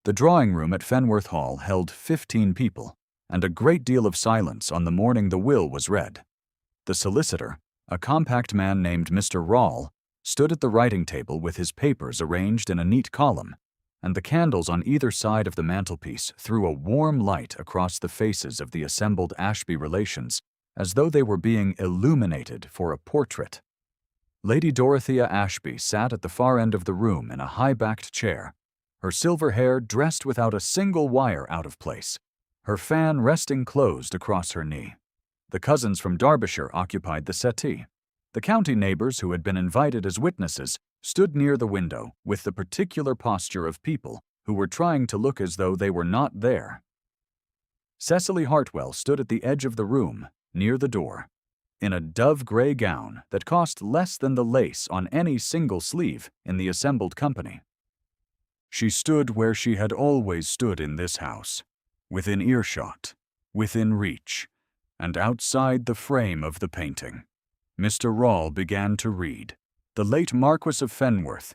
The drawing room at Fenworth Hall held 15 people, and a great deal of silence on the morning the will was read. The solicitor, a compact man named Mr. Rawle, stood at the writing table with his papers arranged in a neat column, and the candles on either side of the mantelpiece threw a warm light across the faces of the assembled Ashby relations, as though they were being illuminated for a portrait. Lady Dorothea Ashby sat at the far end of the room in a high-backed chair, her silver hair dressed without a single wire out of place, her fan resting closed across her knee. The cousins from Derbyshire occupied the settee. The county neighbors who had been invited as witnesses stood near the window with the particular posture of people who were trying to look as though they were not there. Cecily Hartwell stood at the edge of the room, near the door, in a dove-gray gown that cost less than the lace on any single sleeve in the assembled company. She stood where she had always stood in this house, within earshot, within reach, and outside the frame of the painting. Mr. Rawle began to read. The late Marquess of Fenworth,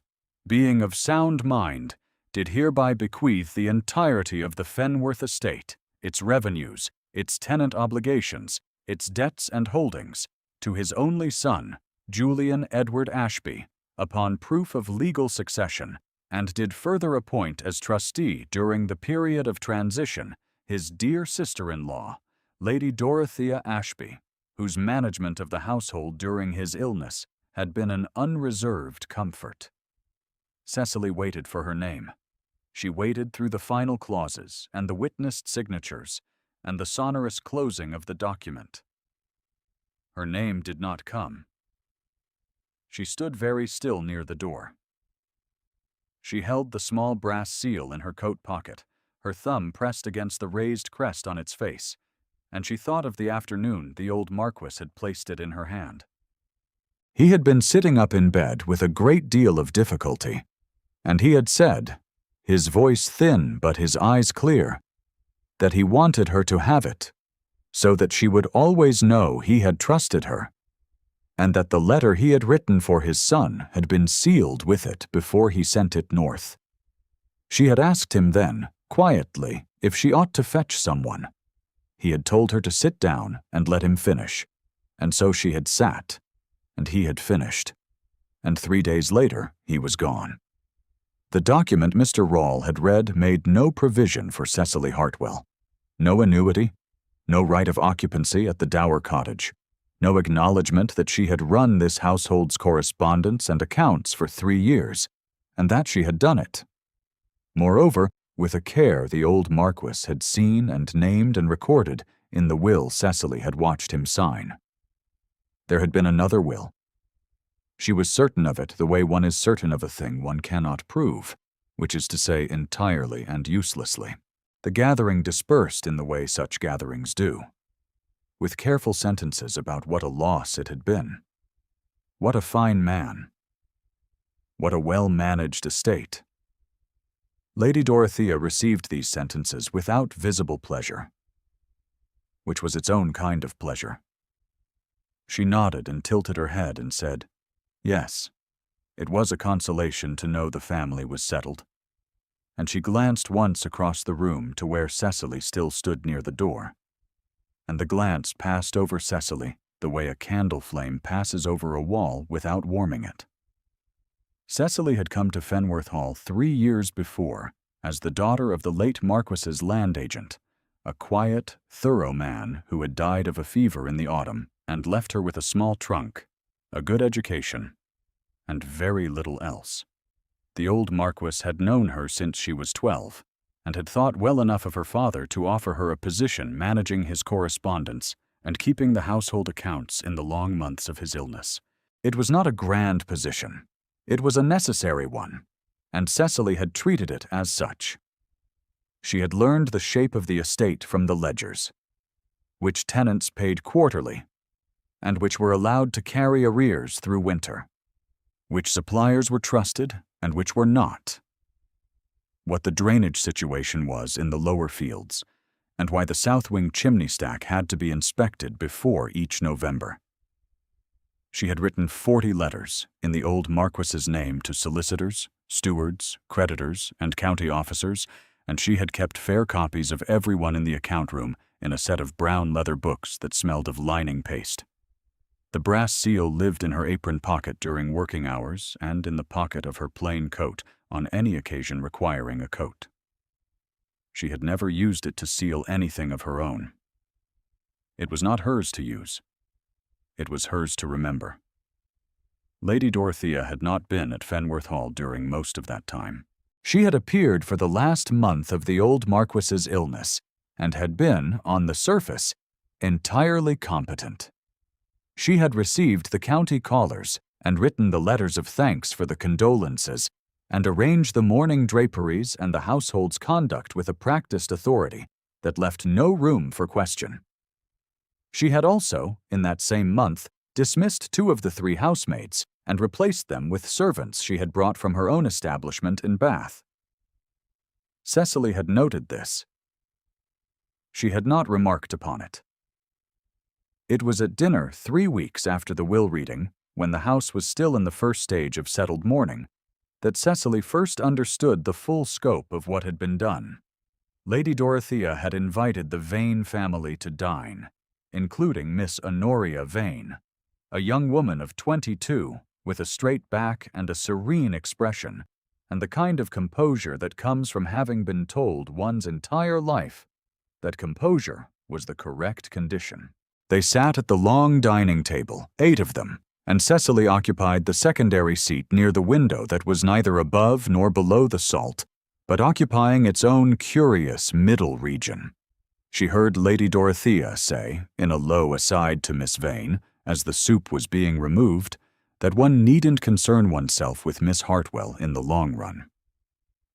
being of sound mind, did hereby bequeath the entirety of the Fenworth estate, its revenues, its tenant obligations, its debts and holdings, to his only son, Julian Edward Ashby, upon proof of legal succession, and did further appoint as trustee during the period of transition his dear sister-in-law, Lady Dorothea Ashby, whose management of the household during his illness had been an unreserved comfort. Cecily waited for her name. She waited through the final clauses and the witnessed signatures and the sonorous closing of the document. Her name did not come. She stood very still near the door. She held the small brass seal in her coat pocket, her thumb pressed against the raised crest on its face, and she thought of the afternoon the old Marquess had placed it in her hand. He had been sitting up in bed with a great deal of difficulty, and he had said, his voice thin but his eyes clear, that he wanted her to have it, so that she would always know he had trusted her, and that the letter he had written for his son had been sealed with it before he sent it north. She had asked him then, quietly, if she ought to fetch someone. He had told her to sit down and let him finish, and so she had sat, and he had finished, and 3 days later he was gone. The document Mr. Rawle had read made no provision for Cecily Hartwell. No annuity, no right of occupancy at the Dower Cottage, no acknowledgement that she had run this household's correspondence and accounts for 3 years, and that she had done it. Moreover, with a care the old Marquess had seen and named and recorded in the will Cecily had watched him sign. There had been another will. She was certain of it the way one is certain of a thing one cannot prove, which is to say entirely and uselessly. The gathering dispersed in the way such gatherings do, with careful sentences about what a loss it had been. What a fine man. What a well-managed estate. Lady Dorothea received these sentences without visible pleasure, which was its own kind of pleasure. She nodded and tilted her head and said, yes, it was a consolation to know the family was settled. And she glanced once across the room to where Cecily still stood near the door, and the glance passed over Cecily the way a candle flame passes over a wall without warming it. Cecily had come to Fenworth Hall 3 years before as the daughter of the late Marquess's land agent, a quiet, thorough man who had died of a fever in the autumn and left her with a small trunk, a good education, and very little else. The old Marquess had known her since she was 12, and had thought well enough of her father to offer her a position managing his correspondence and keeping the household accounts in the long months of his illness. It was not a grand position. It was a necessary one, and Cecily had treated it as such. She had learned the shape of the estate from the ledgers, which tenants paid quarterly, and which were allowed to carry arrears through winter, which suppliers were trusted and which were not, what the drainage situation was in the lower fields, and why the south wing chimney stack had to be inspected before each November. She had written 40 letters in the old Marquess's name to solicitors, stewards, creditors, and county officers, and she had kept fair copies of everyone in the account room in a set of brown leather books that smelled of lining paste. The brass seal lived in her apron pocket during working hours and in the pocket of her plain coat on any occasion requiring a coat. She had never used it to seal anything of her own. It was not hers to use. It was hers to remember. Lady Dorothea had not been at Fenworth Hall during most of that time. She had appeared for the last month of the old Marquess's illness and had been, on the surface, entirely competent. She had received the county callers and written the letters of thanks for the condolences and arranged the mourning draperies and the household's conduct with a practiced authority that left no room for question. She had also, in that same month, dismissed 2 of the 3 housemaids and replaced them with servants she had brought from her own establishment in Bath. Cecily had noted this. She had not remarked upon it. It was at dinner 3 weeks after the will reading, when the house was still in the first stage of settled mourning, that Cecily first understood the full scope of what had been done. Lady Dorothea had invited the Vane family to dine, including Miss Honoria Vane, a young woman of 22, with a straight back and a serene expression, and the kind of composure that comes from having been told one's entire life that composure was the correct condition. They sat at the long dining table, 8 of them, and Cecily occupied the secondary seat near the window that was neither above nor below the salt, but occupying its own curious middle region. She heard Lady Dorothea say, in a low aside to Miss Vane, as the soup was being removed, that one needn't concern oneself with Miss Hartwell in the long run.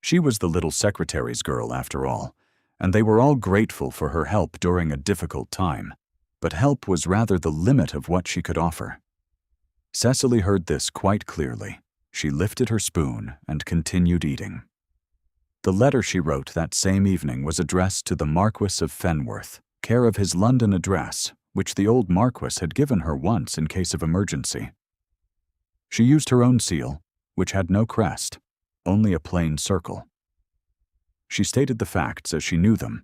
She was the little secretary's girl, after all, and they were all grateful for her help during a difficult time, but help was rather the limit of what she could offer. Cecily heard this quite clearly. She lifted her spoon and continued eating. The letter she wrote that same evening was addressed to the Marquess of Fenworth, care of his London address, which the old Marquess had given her once in case of emergency. She used her own seal, which had no crest, only a plain circle. She stated the facts as she knew them,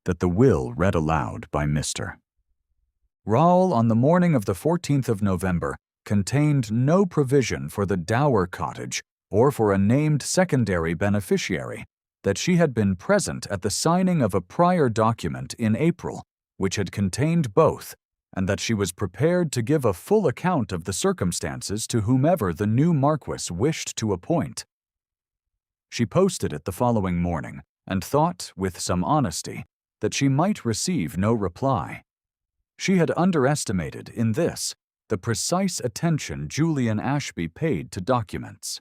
that the will read aloud by Mr. Rawle on the morning of the 14th of November contained no provision for the dower cottage or for a named secondary beneficiary, that she had been present at the signing of a prior document in April, which had contained both, and that she was prepared to give a full account of the circumstances to whomever the new Marquess wished to appoint. She posted it the following morning, and thought, with some honesty, that she might receive no reply. She had underestimated, in this, the precise attention Julian Ashby paid to documents.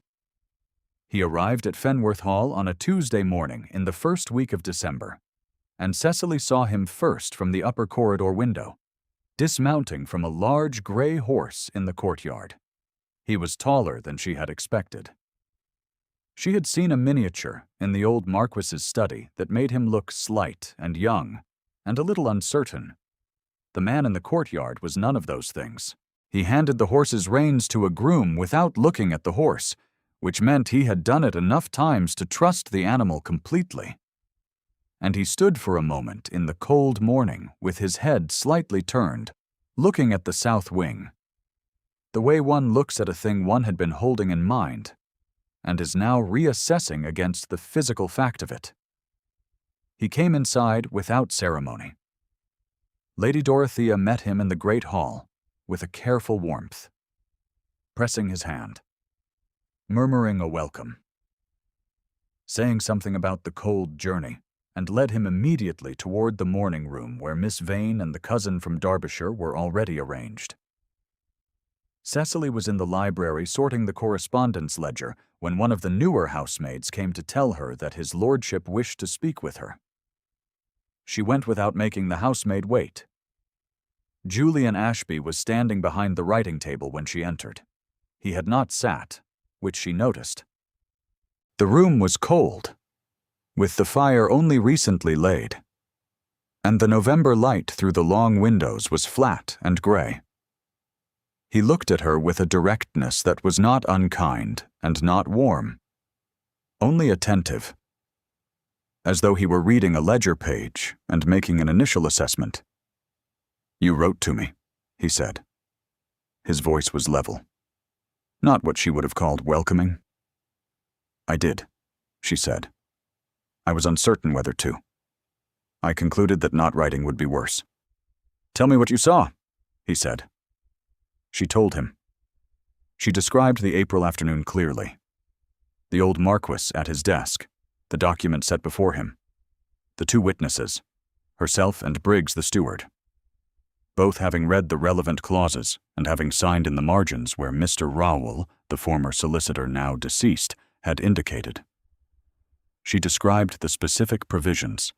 He arrived at Fenworth Hall on a Tuesday morning in the first week of December, and Cecily saw him first from the upper corridor window, dismounting from a large gray horse in the courtyard. He was taller than she had expected. She had seen a miniature in the old Marquess's study that made him look slight and young, and a little uncertain. The man in the courtyard was none of those things. He handed the horse's reins to a groom without looking at the horse, which meant he had done it enough times to trust the animal completely. And he stood for a moment in the cold morning with his head slightly turned, looking at the south wing, the way one looks at a thing one had been holding in mind, and is now reassessing against the physical fact of it. He came inside without ceremony. Lady Dorothea met him in the great hall with a careful warmth, pressing his hand, murmuring a welcome, saying something about the cold journey, and led him immediately toward the morning room where Miss Vane and the cousin from Derbyshire were already arranged. Cecily was in the library sorting the correspondence ledger when one of the newer housemaids came to tell her that his lordship wished to speak with her. She went without making the housemaid wait. Julian Ashby was standing behind the writing table when she entered. He had not sat, which she noticed. The room was cold, with the fire only recently laid, and the November light through the long windows was flat and gray. He looked at her with a directness that was not unkind and not warm, only attentive. as though he were reading a ledger page and making an initial assessment. "You wrote to me," he said. His voice was level. Not what she would have called welcoming. "I did," she said. "I was uncertain whether to. I concluded that not writing would be worse." "Tell me what you saw," he said. She told him. She described the April afternoon clearly. The old Marquess at his desk, the document set before him, the two witnesses, herself and Briggs the steward, both having read the relevant clauses and having signed in the margins where Mr. Rowell, the former solicitor now deceased, had indicated. She described the specific provisions,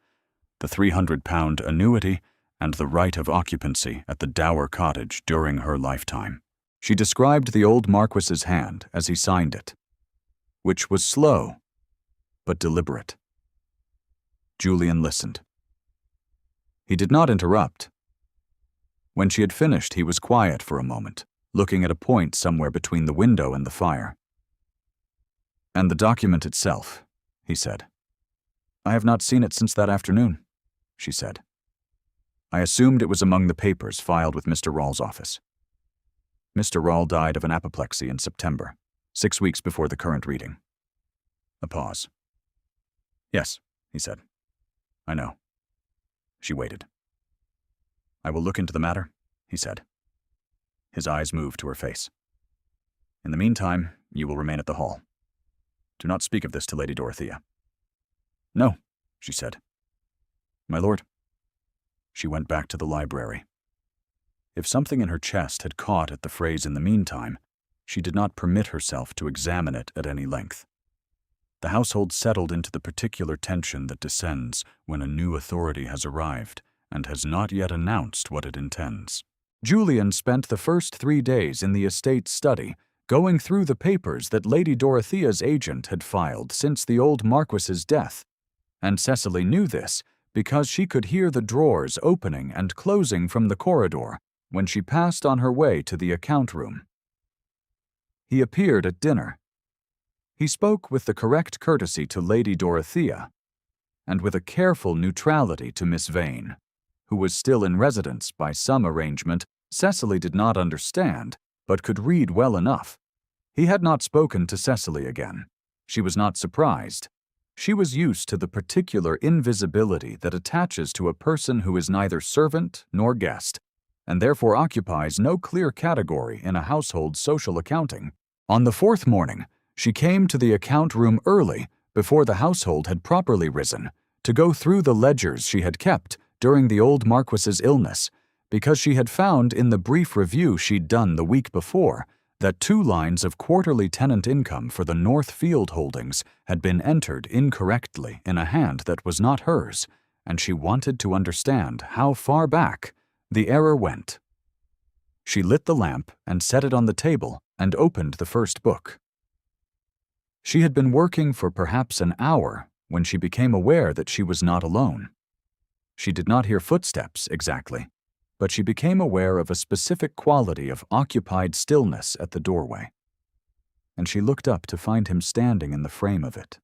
the £300 annuity and the right of occupancy at the Dower cottage during her lifetime. She described the old Marquess's hand as he signed it, which was slow but deliberate. Julian listened. He did not interrupt. When she had finished, he was quiet for a moment, looking at a point somewhere between the window and the fire. "And the document itself," he said. "I have not seen it since that afternoon," she said. "I assumed it was among the papers filed with Mr. Rawle's office. Mr. Rawle died of an apoplexy in September, 6 weeks before the current reading." A pause. "Yes," he said. "I know." She waited. "I will look into the matter," he said. His eyes moved to her face. "In the meantime, you will remain at the Hall. Do not speak of this to Lady Dorothea." "No," she said. "My lord." She went back to the library. If something in her chest had caught at the phrase "in the meantime," she did not permit herself to examine it at any length. The household settled into the particular tension that descends when a new authority has arrived and has not yet announced what it intends. Julian spent the first 3 days in the estate's study, going through the papers that Lady Dorothea's agent had filed since the old Marquess's death, and Cecily knew this because she could hear the drawers opening and closing from the corridor when she passed on her way to the account room. He appeared at dinner. He spoke with the correct courtesy to Lady Dorothea, and with a careful neutrality to Miss Vane, who was still in residence by some arrangement Cecily did not understand, but could read well enough. He had not spoken to Cecily again. She was not surprised. She was used to the particular invisibility that attaches to a person who is neither servant nor guest, and therefore occupies no clear category in a household's social accounting. On the 4th morning, she came to the account room early, before the household had properly risen, to go through the ledgers she had kept during the old Marquess's illness, because she had found in the brief review she'd done the week before that 2 lines of quarterly tenant income for the North Field holdings had been entered incorrectly in a hand that was not hers, and she wanted to understand how far back the error went. She lit the lamp and set it on the table and opened the first book. She had been working for perhaps an hour when she became aware that she was not alone. She did not hear footsteps exactly, but she became aware of a specific quality of occupied stillness at the doorway. And she looked up to find him standing in the frame of it,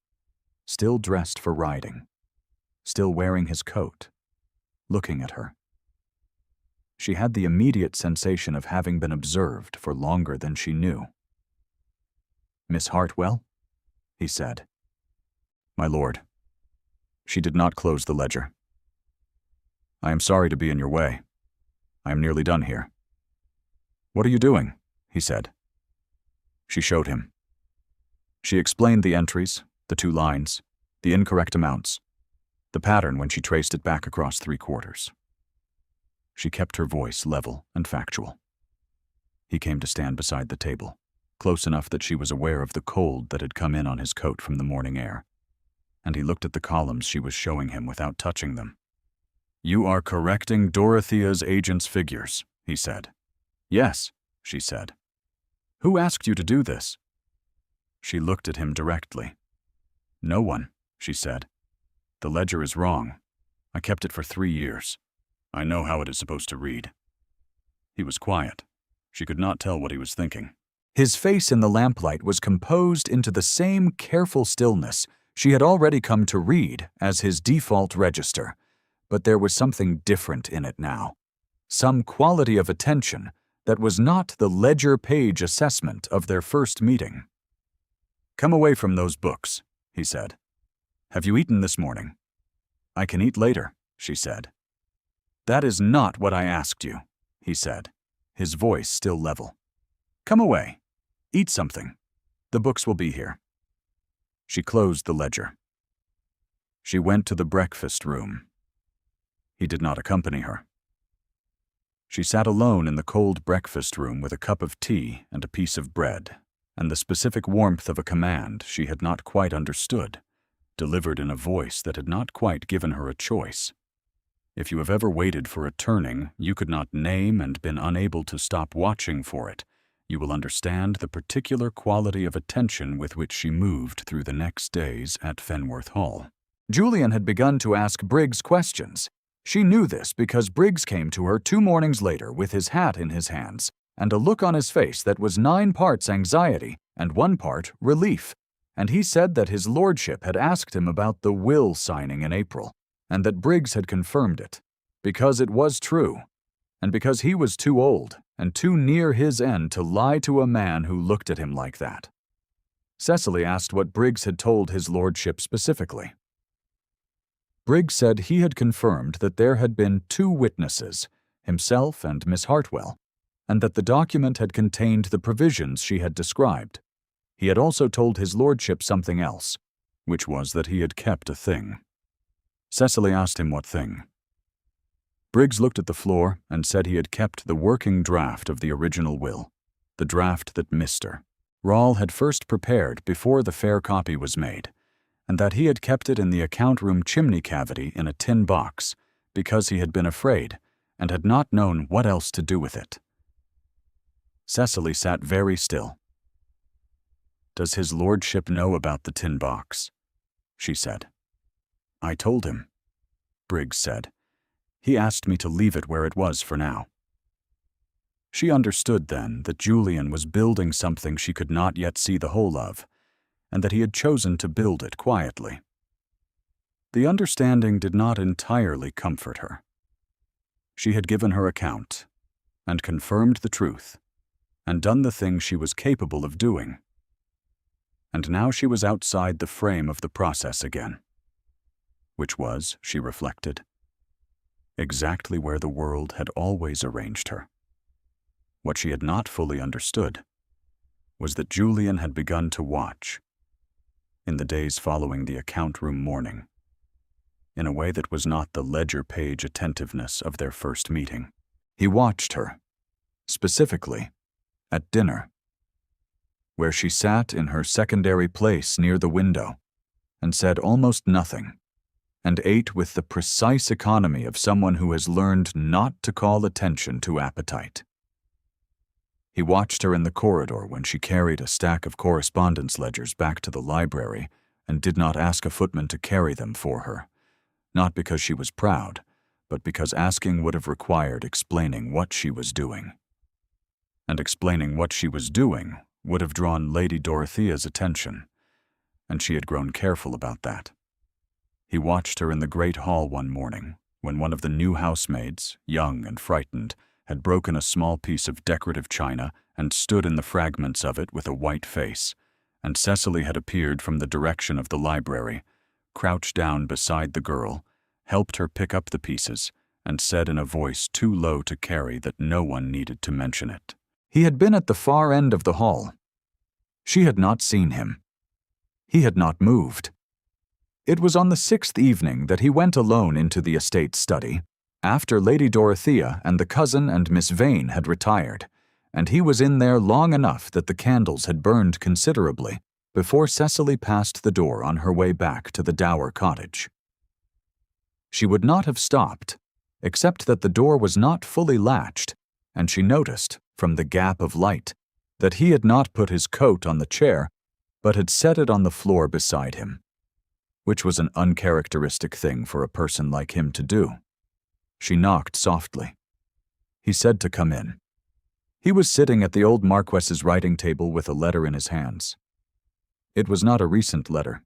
still dressed for riding, still wearing his coat, looking at her. She had the immediate sensation of having been observed for longer than she knew. "Miss Hartwell?" he said. "My lord." She did not close the ledger. "I am sorry to be in your way. I am nearly done here." "What are you doing?" he said. She showed him. She explained the entries, the 2 lines, the incorrect amounts, the pattern when she traced it back across 3/4. She kept her voice level and factual. He came to stand beside the table, close enough that she was aware of the cold that had come in on his coat from the morning air, and he looked at the columns she was showing him without touching them. "You are correcting Dorothea's agent's figures," he said. "Yes," she said. "Who asked you to do this?" She looked at him directly. "No one," she said. "The ledger is wrong. I kept it for 3 years. I know how it is supposed to read." He was quiet. She could not tell what he was thinking. His face in the lamplight was composed into the same careful stillness She had already come to read as his default register, but there was something different in it now. Some quality of attention that was not the ledger page assessment of their first meeting. "Come away from those books," he said. "Have you eaten this morning?" "I can eat later," she said. "That is not what I asked you," he said, his voice still level. "Come away. Eat something. The books will be here." She closed the ledger. She went to the breakfast room. He did not accompany her. She sat alone in the cold breakfast room with a cup of tea and a piece of bread, and the specific warmth of a command she had not quite understood, delivered in a voice that had not quite given her a choice. If you have ever waited for a turning you could not name and been unable to stop watching for it, you will understand the particular quality of attention with which she moved through the next days at Fenworth Hall. Julian had begun to ask Briggs questions. She knew this because Briggs came to her 2 mornings later with his hat in his hands and a look on his face that was 9 parts anxiety and 1 part relief, and he said that his lordship had asked him about the will signing in April, and that Briggs had confirmed it, because it was true, and because he was too old and too near his end to lie to a man who looked at him like that. Cecily asked what Briggs had told his lordship specifically. Briggs said he had confirmed that there had been 2 witnesses, himself and Miss Hartwell, and that the document had contained the provisions she had described. He had also told his lordship something else, which was that he had kept a thing. Cecily asked him what thing. Briggs looked at the floor and said he had kept the working draft of the original will, the draft that Mr. Rawle had first prepared before the fair copy was made, and that he had kept it in the account room chimney cavity in a tin box because he had been afraid and had not known what else to do with it. Cecily sat very still. "Does his lordship know about the tin box?" she said. "I told him," Briggs said. "He asked me to leave it where it was for now." She understood then that Julian was building something she could not yet see the whole of, and that he had chosen to build it quietly. The understanding did not entirely comfort her. She had given her account, and confirmed the truth, and done the thing she was capable of doing. And now she was outside the frame of the process again, which was, she reflected, exactly where the world had always arranged her. What she had not fully understood was that Julian had begun to watch, in the days following the account room morning, in a way that was not the ledger page attentiveness of their first meeting. He watched her, specifically, at dinner, where she sat in her secondary place near the window and said almost nothing, and ate with the precise economy of someone who has learned not to call attention to appetite. He watched her in the corridor when she carried a stack of correspondence ledgers back to the library and did not ask a footman to carry them for her, not because she was proud, but because asking would have required explaining what she was doing. And explaining what she was doing would have drawn Lady Dorothea's attention, and she had grown careful about that. He watched her in the great hall one morning when one of the new housemaids, young and frightened, had broken a small piece of decorative china and stood in the fragments of it with a white face, and Cecily had appeared from the direction of the library, crouched down beside the girl, helped her pick up the pieces, and said in a voice too low to carry that no one needed to mention it. He had been at the far end of the hall. She had not seen him. He had not moved. It was on the 6th evening that he went alone into the estate study, after Lady Dorothea and the cousin and Miss Vane had retired, and he was in there long enough that the candles had burned considerably before Cecily passed the door on her way back to the Dower cottage. She would not have stopped, except that the door was not fully latched, and she noticed, from the gap of light, that he had not put his coat on the chair, but had set it on the floor beside him, which was an uncharacteristic thing for a person like him to do. She knocked softly. He said to come in. He was sitting at the old Marquess's writing table with a letter in his hands. It was not a recent letter.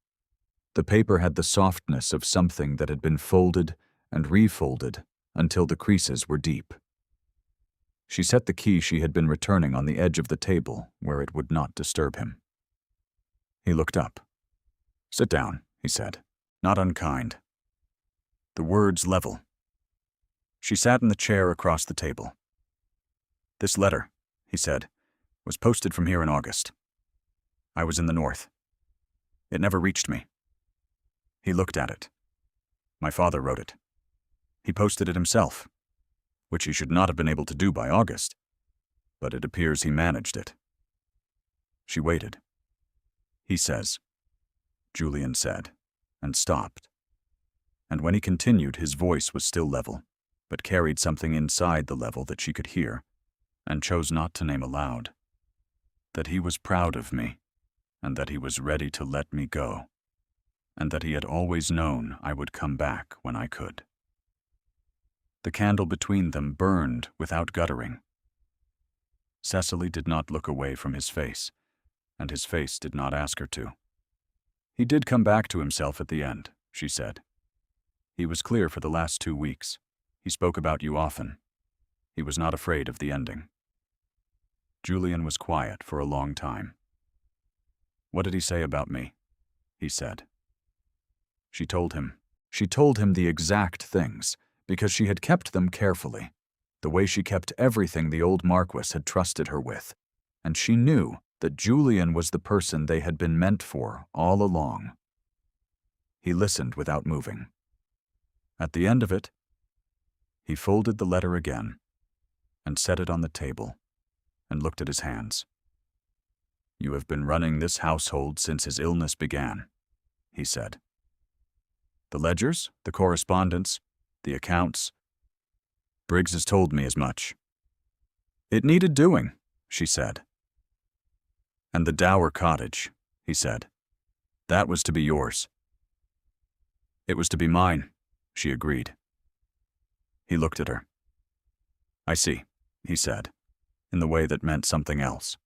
The paper had the softness of something that had been folded and refolded until the creases were deep. She set the key she had been returning on the edge of the table where it would not disturb him. He looked up. "Sit down," he said, not unkind. The words level. She sat in the chair across the table. "This letter," he said, "was posted from here in August. I was in the north. It never reached me." He looked at it. "My father wrote it. He posted it himself, which he should not have been able to do by August, but it appears he managed it." She waited. "He says," Julian said, and stopped. And when he continued, his voice was still level, but carried something inside the level that she could hear, and chose not to name aloud. "That he was proud of me, and that he was ready to let me go, and that he had always known I would come back when I could." The candle between them burned without guttering. Cecily did not look away from his face, and his face did not ask her to. "He did come back to himself at the end," she said. "He was clear for the last 2 weeks. He spoke about you often. He was not afraid of the ending." Julian was quiet for a long time. "What did he say about me?" he said. She told him. She told him the exact things, because she had kept them carefully, the way she kept everything the old Marquess had trusted her with, and she knew that Julian was the person they had been meant for all along. He listened without moving. At the end of it, he folded the letter again and set it on the table and looked at his hands. "You have been running this household since his illness began," he said. "The ledgers, the correspondence, the accounts. Briggs has told me as much." "It needed doing," she said. "And the Dower cottage," he said. "That was to be yours." "It was to be mine," she agreed. He looked at her. "I see," he said, in the way that meant something else.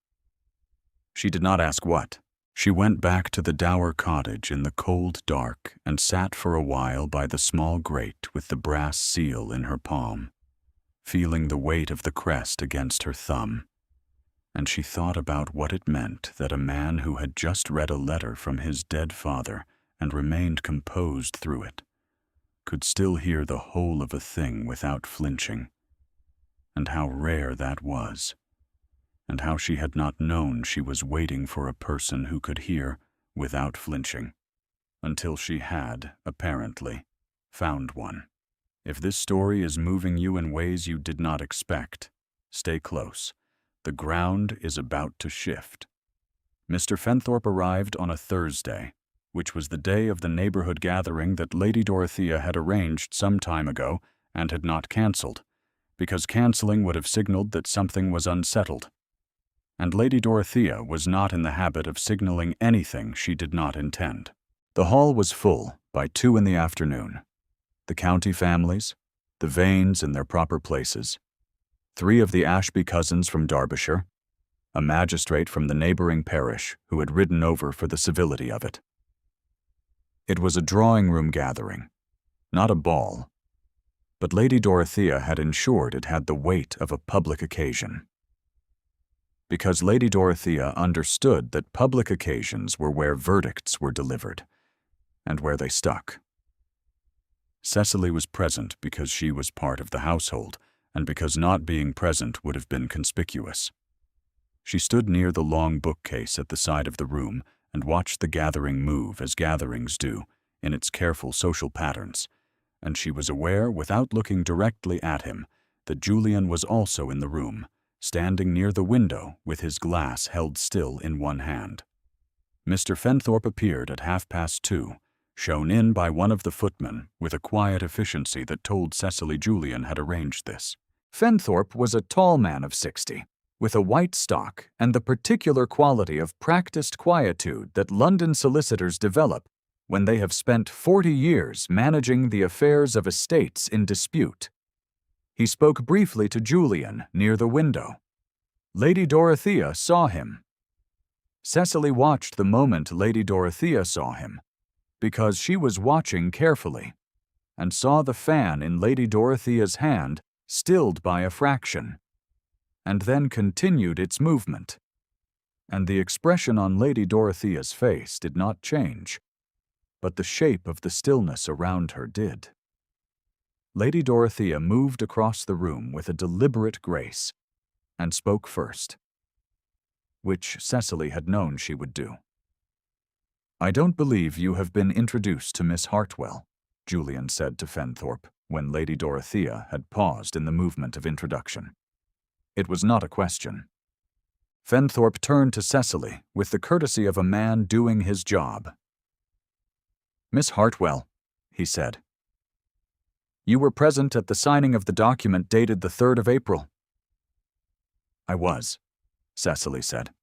She did not ask what. She went back to the Dower cottage in the cold dark and sat for a while by the small grate with the brass seal in her palm, feeling the weight of the crest against her thumb. And she thought about what it meant that a man who had just read a letter from his dead father and remained composed through it could still hear the whole of a thing without flinching, and how rare that was, and how she had not known she was waiting for a person who could hear without flinching, until she had, apparently, found one. If this story is moving you in ways you did not expect, stay close. The ground is about to shift. Mr. Fenthorpe arrived on a Thursday, which was the day of the neighborhood gathering that Lady Dorothea had arranged some time ago and had not cancelled, because cancelling would have signaled that something was unsettled. And Lady Dorothea was not in the habit of signaling anything she did not intend. The hall was full by 2 in the afternoon. The county families, the Vanes in their proper places, 3 of the Ashby cousins from Derbyshire, a magistrate from the neighboring parish who had ridden over for the civility of it. It was a drawing-room gathering, not a ball, but Lady Dorothea had ensured it had the weight of a public occasion. Because Lady Dorothea understood that public occasions were where verdicts were delivered, and where they stuck. Cecily was present because she was part of the household, and because not being present would have been conspicuous. She stood near the long bookcase at the side of the room and watched the gathering move as gatherings do, in its careful social patterns, and she was aware, without looking directly at him, that Julian was also in the room, standing near the window with his glass held still in one hand. Mr. Fenthorpe appeared at 2:30, shown in by one of the footmen with a quiet efficiency that told Cecily Julian had arranged this. Fenthorpe was a tall man of 60, with a white stock and the particular quality of practiced quietude that London solicitors develop when they have spent 40 years managing the affairs of estates in dispute. He spoke briefly to Julian near the window. Lady Dorothea saw him. Cecily watched the moment Lady Dorothea saw him, because she was watching carefully and saw the fan in Lady Dorothea's hand stilled by a fraction, and then continued its movement. And the expression on Lady Dorothea's face did not change, but the shape of the stillness around her did. Lady Dorothea moved across the room with a deliberate grace and spoke first, which Cecily had known she would do. "I don't believe you have been introduced to Miss Hartwell," Julian said to Fenthorpe when Lady Dorothea had paused in the movement of introduction. It was not a question. Fenthorpe turned to Cecily with the courtesy of a man doing his job. "Miss Hartwell," he said, "you were present at the signing of the document dated the 3rd of April. "I was," Cecily said.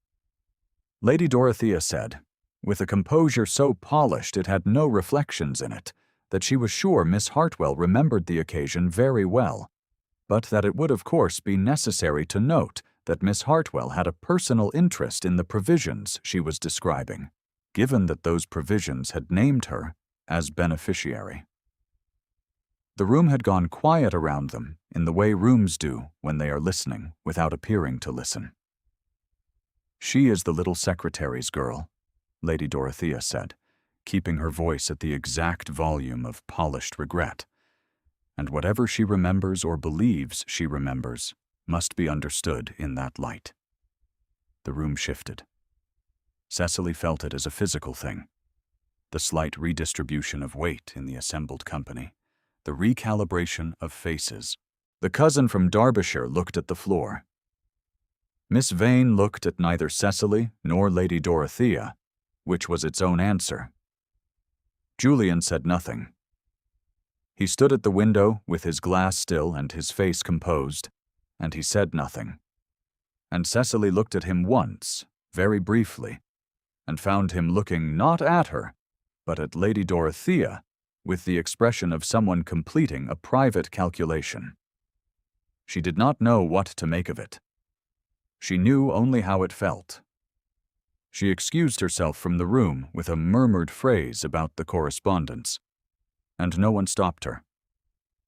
Lady Dorothea said, with a composure so polished it had no reflections in it, that she was sure Miss Hartwell remembered the occasion very well, but that it would of course be necessary to note that Miss Hartwell had a personal interest in the provisions she was describing, given that those provisions had named her as beneficiary. The room had gone quiet around them in the way rooms do when they are listening without appearing to listen. "She is the little secretary's girl," Lady Dorothea said, keeping her voice at the exact volume of polished regret. "And whatever she remembers or believes she remembers must be understood in that light." The room shifted. Cecily felt it as a physical thing. The slight redistribution of weight in the assembled company, the recalibration of faces. The cousin from Derbyshire looked at the floor. Miss Vane looked at neither Cecily nor Lady Dorothea, which was its own answer. Julian said nothing. He stood at the window with his glass still and his face composed, and he said nothing. And Cecily looked at him once, very briefly, and found him looking not at her, but at Lady Dorothea, with the expression of someone completing a private calculation. She did not know what to make of it. She knew only how it felt. She excused herself from the room with a murmured phrase about the correspondence, and no one stopped her.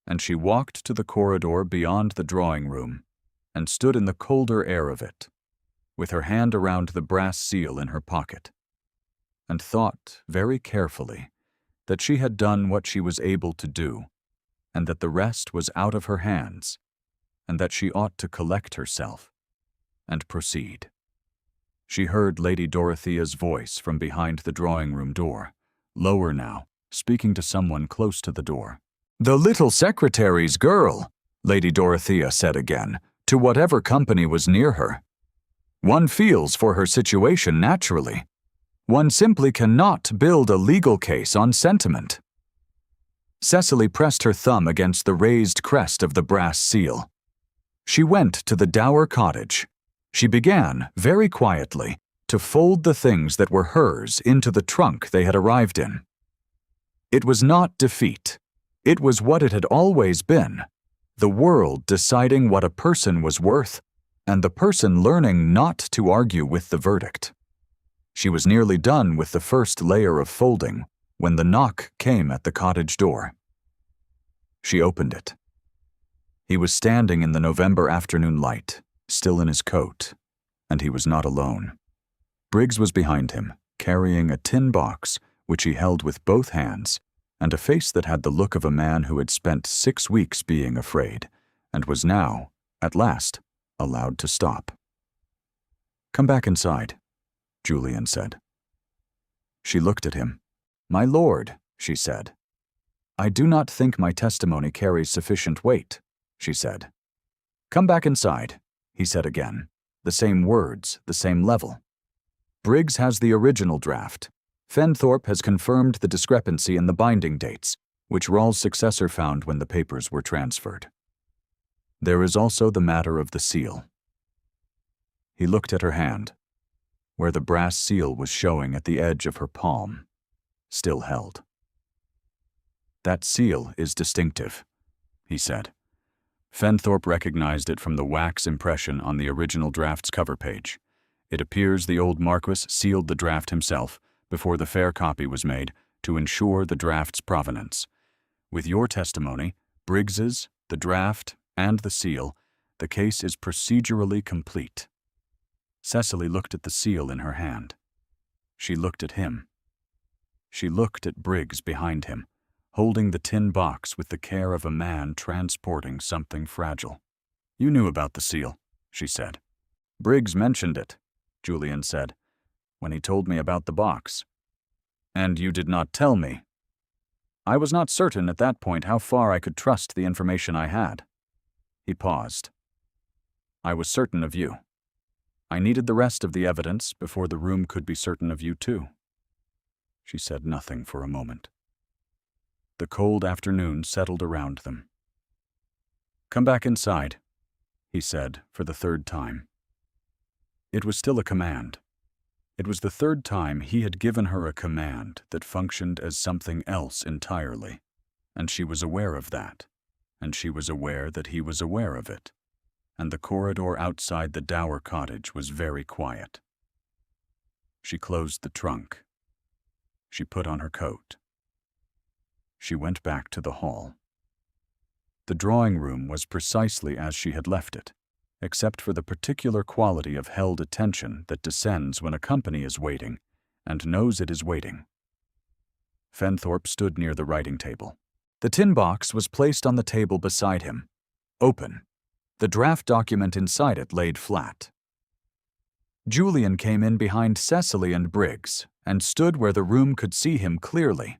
And she walked to the corridor beyond the drawing room and stood in the colder air of it, with her hand around the brass seal in her pocket, and thought very carefully that she had done what she was able to do, and that the rest was out of her hands, and that she ought to collect herself and proceed. She heard Lady Dorothea's voice from behind the drawing-room door, lower now, speaking to someone close to the door. "The little secretary's girl," Lady Dorothea said again, to whatever company was near her. "One feels for her situation naturally. One simply cannot build a legal case on sentiment." Cecily pressed her thumb against the raised crest of the brass seal. She went to the dower cottage. She began, very quietly, to fold the things that were hers into the trunk they had arrived in. It was not defeat. It was what it had always been, the world deciding what a person was worth, and the person learning not to argue with the verdict. She was nearly done with the first layer of folding when the knock came at the cottage door. She opened it. He was standing in the November afternoon light, still in his coat, and he was not alone. Briggs was behind him, carrying a tin box which he held with both hands, and a face that had the look of a man who had spent 6 weeks being afraid, and was now, at last, allowed to stop. "Come back inside," Julian said. She looked at him. "My lord," she said. "I do not think my testimony carries sufficient weight," she said. "Come back inside," he said again, the same words, the same level. "Briggs has the original draft. Fenthorpe has confirmed the discrepancy in the binding dates, which Rawle's successor found when the papers were transferred. There is also the matter of the seal." He looked at her hand, where the brass seal was showing at the edge of her palm, still held. "That seal is distinctive," he said. Fenthorpe recognized it from the wax impression on the original draft's cover page. It appears the old Marquess sealed the draft himself, before the fair copy was made, to ensure the draft's provenance. With your testimony, Briggs's, the draft, and the seal, the case is procedurally complete." Cecily looked at the seal in her hand. She looked at him. She looked at Briggs behind him, holding the tin box with the care of a man transporting something fragile. "You knew about the seal," she said. "Briggs mentioned it," Julian said, "when he told me about the box." "And you did not tell me." "I was not certain at that point how far I could trust the information I had." He paused. "I was certain of you. I needed the rest of the evidence before the room could be certain of you too." She said nothing for a moment. The cold afternoon settled around them. "Come back inside," he said for the third time. It was still a command. It was the third time he had given her a command that functioned as something else entirely, and she was aware of that, and she was aware that he was aware of it, and the corridor outside the Dower cottage was very quiet. She closed the trunk. She put on her coat. She went back to the hall. The drawing room was precisely as she had left it, except for the particular quality of held attention that descends when a company is waiting and knows it is waiting. Fenthorpe stood near the writing table. The tin box was placed on the table beside him, open, the draft document inside it laid flat. Julian came in behind Cecily and Briggs and stood where the room could see him clearly,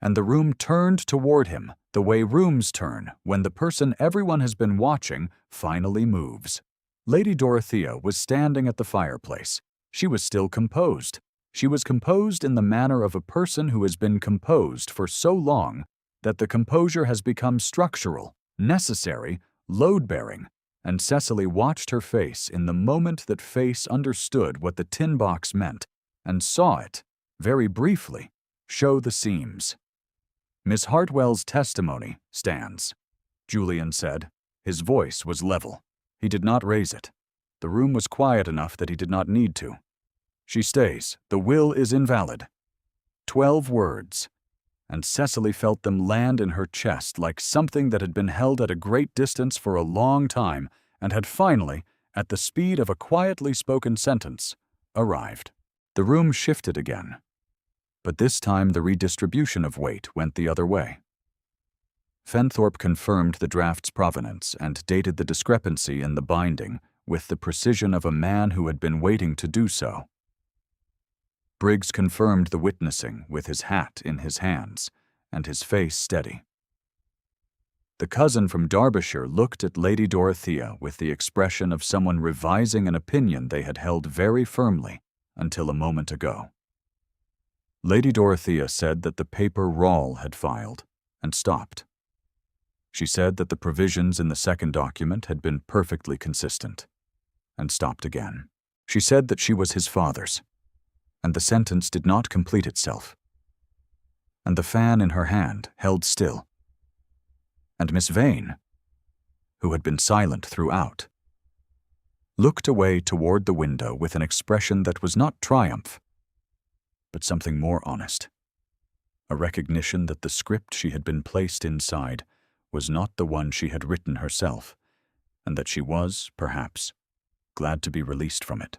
and the room turned toward him the way rooms turn when the person everyone has been watching finally moves. Lady Dorothea was standing at the fireplace. She was still composed. She was composed in the manner of a person who has been composed for so long that the composure has become structural, necessary, load-bearing, and Cecily watched her face in the moment that face understood what the tin box meant and saw it, very briefly, show the seams. "Miss Hartwell's testimony stands," Julian said. His voice was level. He did not raise it. The room was quiet enough that he did not need to. "She stays. The will is invalid." 12 words, and Cecily felt them land in her chest like something that had been held at a great distance for a long time and had finally, at the speed of a quietly spoken sentence, arrived. The room shifted again, but this time the redistribution of weight went the other way. Fenthorpe confirmed the draft's provenance and dated the discrepancy in the binding with the precision of a man who had been waiting to do so. Briggs confirmed the witnessing with his hat in his hands and his face steady. The cousin from Derbyshire looked at Lady Dorothea with the expression of someone revising an opinion they had held very firmly until a moment ago. Lady Dorothea said that the paper Rawle had filed, and stopped. She said that the provisions in the second document had been perfectly consistent, and stopped again. She said that she was his father's, and the sentence did not complete itself. And the fan in her hand held still. And Miss Vane, who had been silent throughout, looked away toward the window with an expression that was not triumph, but something more honest, a recognition that the script she had been placed inside was not the one she had written herself, and that she was, perhaps, glad to be released from it.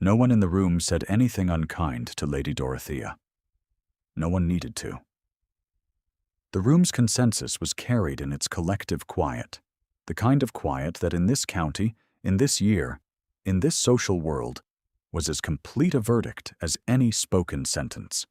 No one in the room said anything unkind to Lady Dorothea. No one needed to. The room's consensus was carried in its collective quiet, the kind of quiet that in this county, in this year, in this social world, was as complete a verdict as any spoken sentence.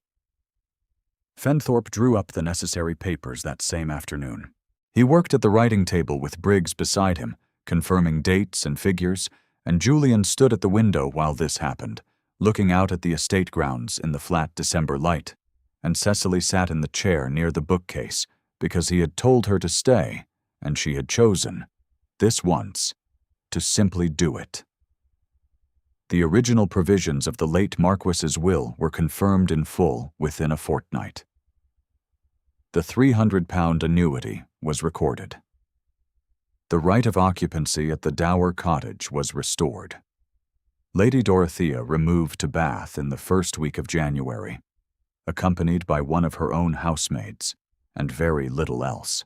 Fenthorpe drew up the necessary papers that same afternoon. He worked at the writing table with Briggs beside him, confirming dates and figures, and Julian stood at the window while this happened, looking out at the estate grounds in the flat December light, and Cecily sat in the chair near the bookcase because he had told her to stay, and she had chosen, this once, to simply do it. The original provisions of the late Marquess's will were confirmed in full within a fortnight. The £300 annuity was recorded. The right of occupancy at the Dower cottage was restored. Lady Dorothea removed to Bath in the first week of January. accompanied by one of her own housemaids, and very little else.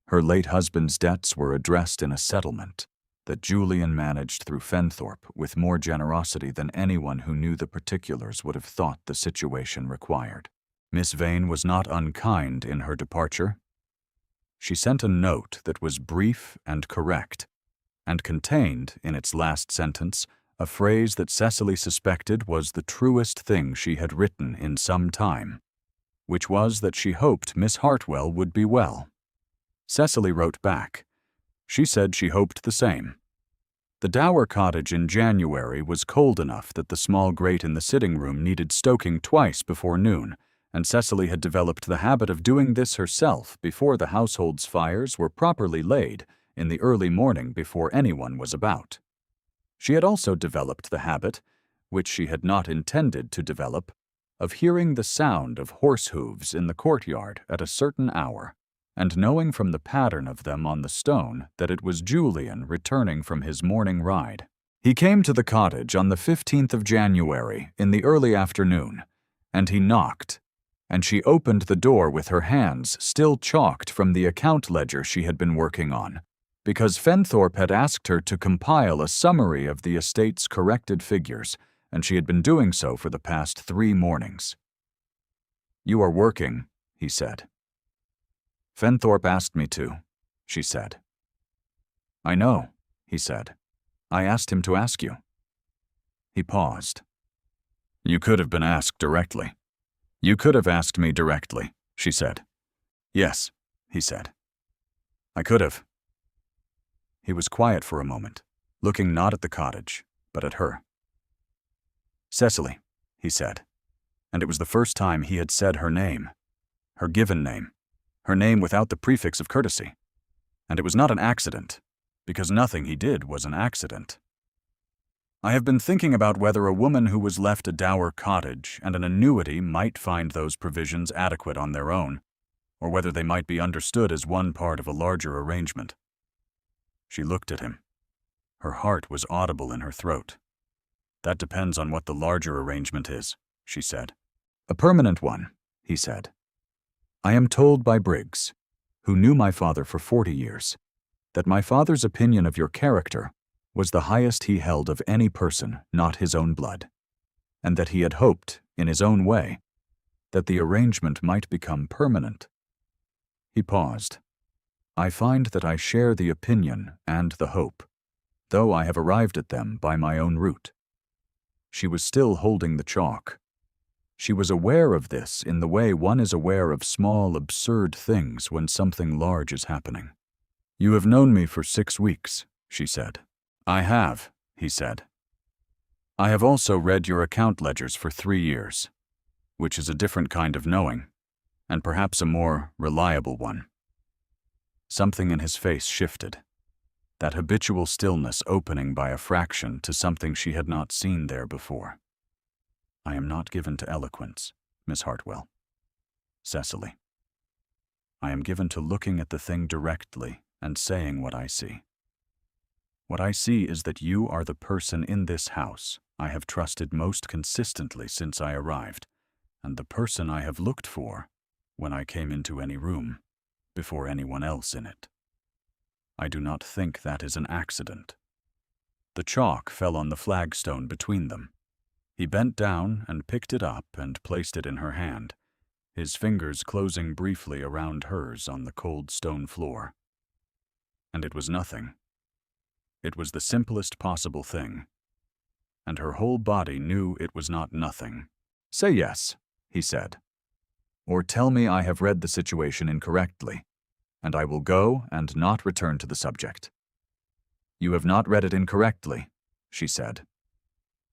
Her late husband's debts were addressed in a settlement that Julian managed through Fenthorpe with more generosity than anyone who knew the particulars would have thought the situation required. Miss Vane was not unkind in her departure. She sent a note that was brief and correct, and contained, in its last sentence, a phrase that Cecily suspected was the truest thing she had written in some time, which was that she hoped Miss Hartwell would be well. Cecily wrote back. She said she hoped the same. The Dower cottage in January was cold enough that the small grate in the sitting room needed stoking twice before noon, and Cecily had developed the habit of doing this herself before the household's fires were properly laid in the early morning before anyone was about. She had also developed the habit, which she had not intended to develop, of hearing the sound of horse hooves in the courtyard at a certain hour, and knowing from the pattern of them on the stone that it was Julian returning from his morning ride. He came to the cottage on the 15th of January in the early afternoon, and he knocked, and she opened the door with her hands still chalked from the account ledger she had been working on, because Fenthorpe had asked her to compile a summary of the estate's corrected figures, and she had been doing so for the past 3 mornings. "You are working," he said. "Fenthorpe asked me to," she said. "I know," he said. "I asked him to ask you." He paused. "You could have been asked directly." "You could have asked me directly," she said. "Yes," he said. "I could have." He was quiet for a moment, looking not at the cottage, but at her. "Cecily," he said, and it was the first time he had said her name, her given name, her name without the prefix of courtesy. And it was not an accident, because nothing he did was an accident. "I have been thinking about whether a woman who was left a dower cottage and an annuity might find those provisions adequate on their own, or whether they might be understood as one part of a larger arrangement." She looked at him. Her heart was audible in her throat. "That depends on what the larger arrangement is," she said. "A permanent one," he said. "I am told by Briggs, who knew my father for 40 years, that my father's opinion of your character was the highest he held of any person not his own blood, and that he had hoped, in his own way, that the arrangement might become permanent." He paused. "I find that I share the opinion and the hope, though I have arrived at them by my own route." She was still holding the chalk. She was aware of this in the way one is aware of small, absurd things when something large is happening. "You have known me for 6 weeks, she said. "I have," he said. "I have also read your account ledgers for 3 years, which is a different kind of knowing, and perhaps a more reliable one." Something in his face shifted, that habitual stillness opening by a fraction to something she had not seen there before. "I am not given to eloquence, Miss Hartwell." "Cecily. I am given to looking at the thing directly and saying what I see. What I see is that you are the person in this house I have trusted most consistently since I arrived, and the person I have looked for when I came into any room, before anyone else in it. I do not think that is an accident." The chalk fell on the flagstone between them. He bent down and picked it up and placed it in her hand, his fingers closing briefly around hers on the cold stone floor. And it was nothing. It was the simplest possible thing. And her whole body knew it was not nothing. "Say yes," he said. "Or tell me I have read the situation incorrectly, and I will go and not return to the subject." "You have not read it incorrectly," she said.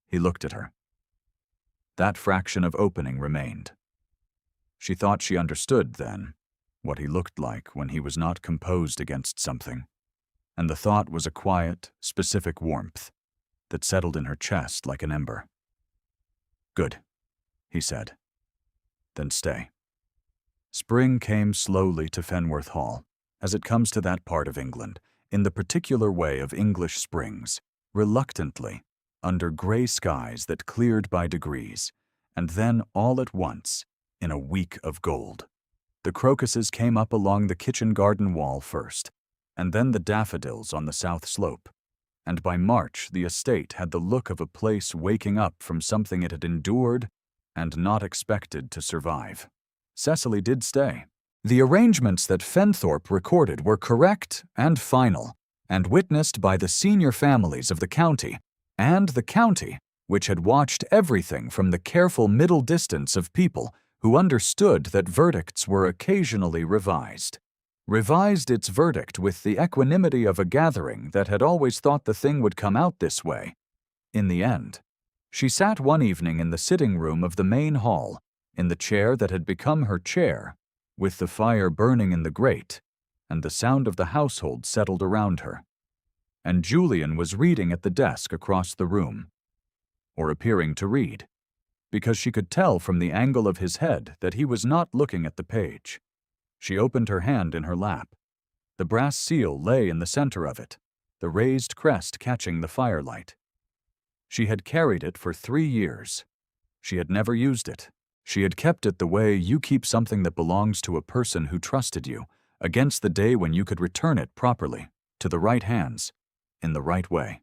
He looked at her. That fraction of opening remained. She thought she understood, then, what he looked like when he was not composed against something, and the thought was a quiet, specific warmth that settled in her chest like an ember. "Good," he said. "Then stay." Spring came slowly to Fenworth Hall, as it comes to that part of England, in the particular way of English springs, reluctantly, under gray skies that cleared by degrees, And then, all at once, in a week of gold, the crocuses came up along the kitchen garden wall first, and then the daffodils on the south slope. And by March, the estate had the look of a place waking up from something it had endured and not expected to survive. Cecily did stay. The arrangements that Fenthorpe recorded were correct and final, and witnessed by the senior families of the county, and the county, which had watched everything from the careful middle distance of people who understood that verdicts were occasionally revised. Revised its verdict with the equanimity of a gathering that had always thought the thing would come out this way. In the end, she sat one evening in the sitting room of the main hall, in the chair that had become her chair, with the fire burning in the grate, and the sound of the household settled around her. And Julian was reading at the desk across the room, or appearing to read, because she could tell from the angle of his head that he was not looking at the page. She opened her hand in her lap. The brass seal lay in the center of it, the raised crest catching the firelight. She had carried it for 3 years. She had never used it. She had kept it the way you keep something that belongs to a person who trusted you, against the day when you could return it properly, to the right hands, in the right way.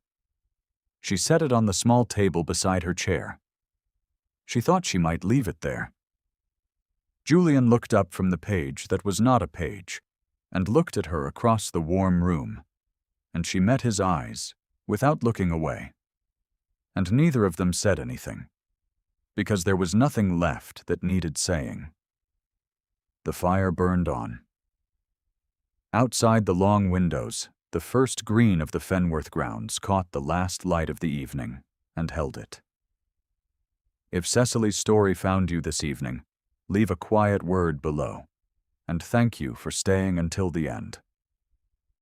She set it on the small table beside her chair. She thought she might leave it there. Julian looked up from the page that was not a page, and looked at her across the warm room, and she met his eyes, without looking away. And neither of them said anything, because there was nothing left that needed saying. The fire burned on. Outside the long windows, the first green of the Fenworth grounds caught the last light of the evening and held it. If Cecily's story found you this evening, leave a quiet word below, and thank you for staying until the end.